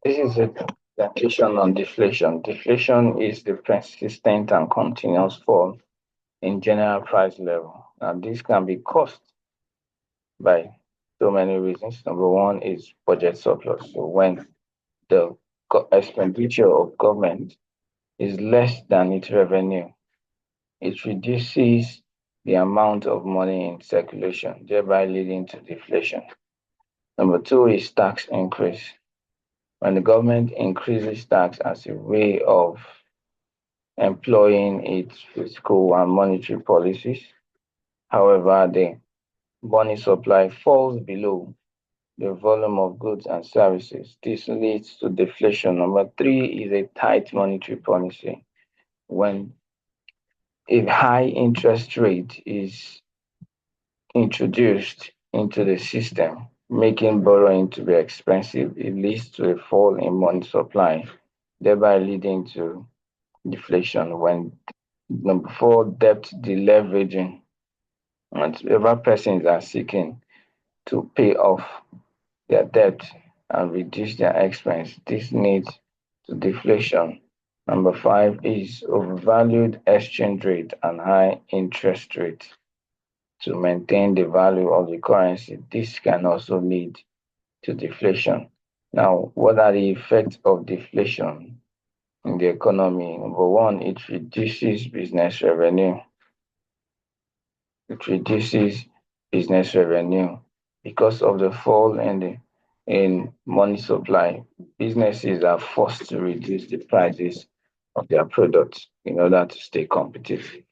This is a deflation on deflation. Deflation is the persistent and continuous fall in general price level. Now, this can be caused by so many reasons. Number one is budget surplus. So when the expenditure of government is less than its revenue, it reduces the amount of money in circulation, thereby leading to deflation. Number two is tax increase. When the government increases tax as a way of employing its fiscal and monetary policies, however, the money supply falls below the volume of goods and services. This leads to deflation. Number three is a tight monetary policy. When a high interest rate is introduced into the system, making borrowing to be expensive, it leads to a fall in money supply, thereby leading to deflation. When number four, debt deleveraging, and several persons are seeking to pay off their debt and reduce their expense. This leads to deflation. Number five is overvalued exchange rate and high interest rate to maintain the value of the currency. This can also lead to deflation. Now, what are the effects of deflation in the economy? Number one, it reduces business revenue. It reduces business revenue because of the fall in money supply. Businesses are forced to reduce the prices of their products in order to stay competitive.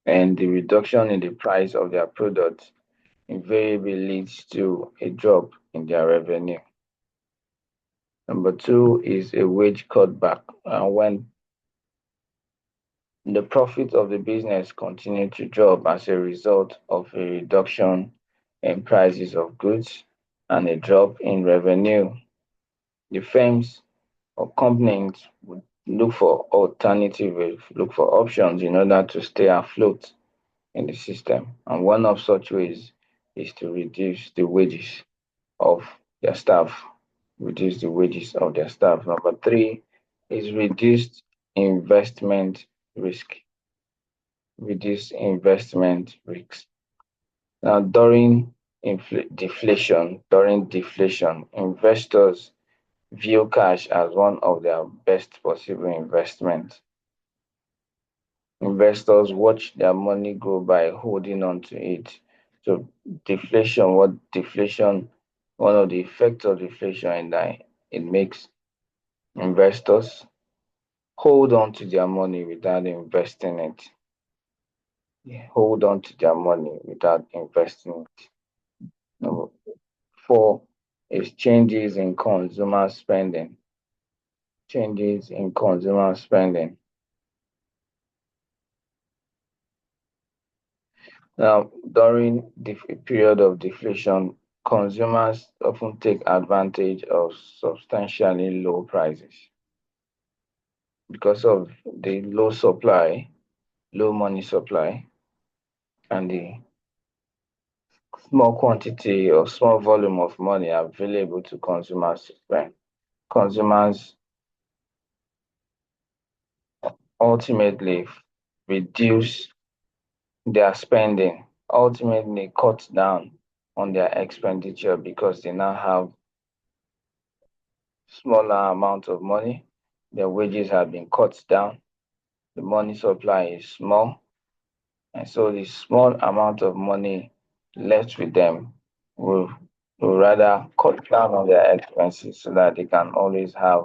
And the reduction in the price of their products invariably leads to a drop in their revenue. Number two is a wage cutback. And when the profit of the business continue to drop as a result of a reduction in prices of goods and a drop in revenue, the firms or companies would look for alternatives, look for options in order to stay afloat in the system. And one of such ways is to reduce the wages of their staff, reduce the wages of their staff. Number three is reduced investment risk, reduce investment risks. Now, during deflation, investors view cash as one of their best possible investments. Investors watch their money grow by holding on to it. So one of the effects of deflation is that it makes investors hold on to their money without investing it. Hold on to their money without investing it. Number four is changes in consumer spending. Changes in consumer spending. Now, during the period of deflation, consumers often take advantage of substantially low prices because of the low supply, low money supply, and the small quantity or small volume of money available to consumers to spend. Consumers ultimately reduce their spending, ultimately cut down on their expenditure because they now have smaller amount of money. Their wages have been cut down. The money supply is small. And so the small amount of money left with them will rather cut down on their expenses so that they can always have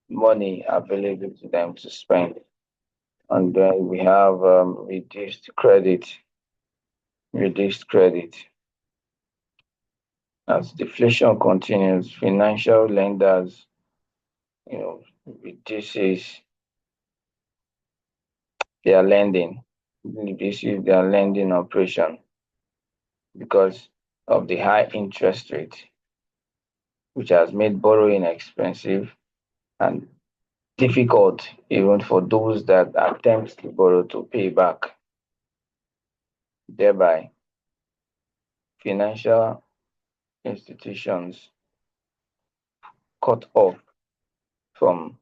money available to them to spend. And then we have reduced credit. Reduced credit. As deflation continues, financial lenders, reduces their lending, reduces their lending operation because of the high interest rate, which has made borrowing expensive and difficult even for those that attempt to borrow to pay back. Thereby, financial institutions cut off from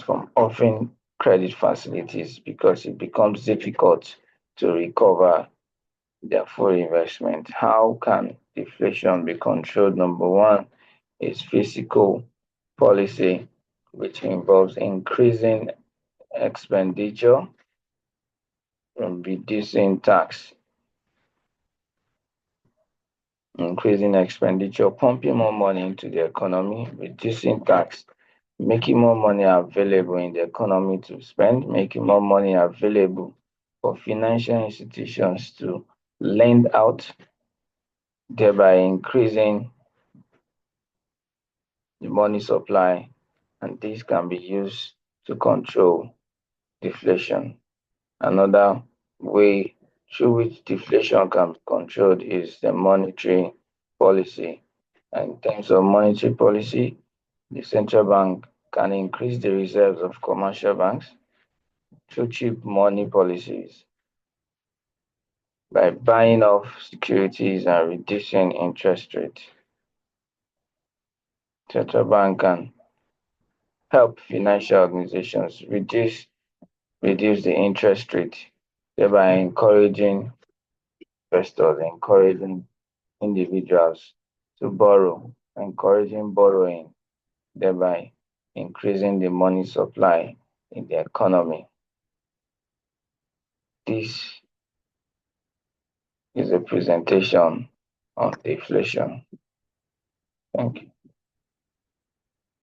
from offering credit facilities because it becomes difficult to recover their full investment. How can deflation be controlled? Number one is fiscal policy, which involves increasing expenditure and reducing tax, increasing expenditure, pumping more money into the economy, reducing tax, making more money available in the economy to spend, making more money available for financial institutions to lend out, thereby increasing the money supply, and this can be used to control deflation. Another way through which deflation can be controlled is the monetary policy. And in terms of monetary policy, the central bank can increase the reserves of commercial banks through cheap money policies by buying off securities and reducing interest rates. Central bank can help financial organizations reduce the interest rate, thereby encouraging investors, encouraging individuals to borrow, encouraging borrowing, thereby increasing the money supply in the economy. This is a presentation on deflation. Thank you.